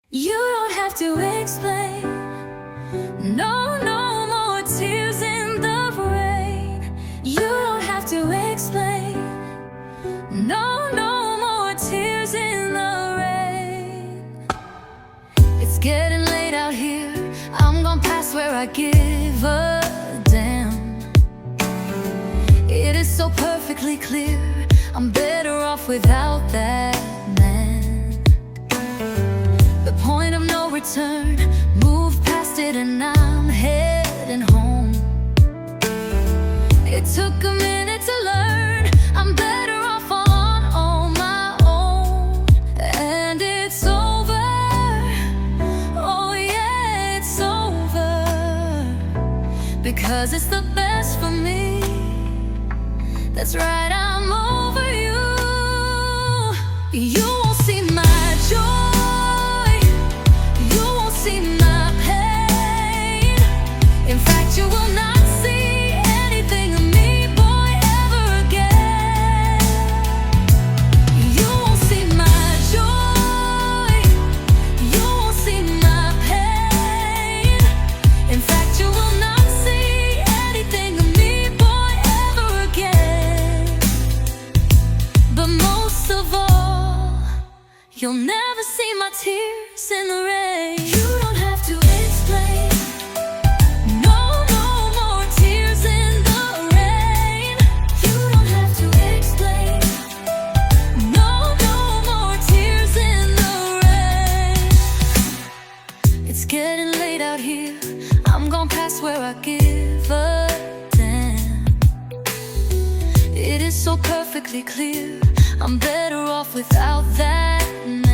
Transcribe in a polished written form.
You don't have to explain. No, no more tears in the rain. You don't have to explain. No, no more tears in the rain. It's getting late out here. I'm gone past where I give a damn. It is so perfectly clear I'm better off without that man. The point of no return, moved past it and I'm heading home. It took a minute to learn I'm better off on my own. And it's over, oh yeah, it's over, because it's the best for me. That's right, I'm over you. You won't see my joy, you won't see my pain. In fact, you will not see anything of me, boy, ever again. You won't see my joy, you won't see my pain. In fact, you will not see anything of me, boy, ever again. But most of all, you'll never see my tears in the rain. You don't have to explain. No, no more tears in the rain. You don't have to explain. No, no more tears in the rain. It's getting late out here. I'm gone past where I give a damn. It is so perfectly clear I'm better off without that man.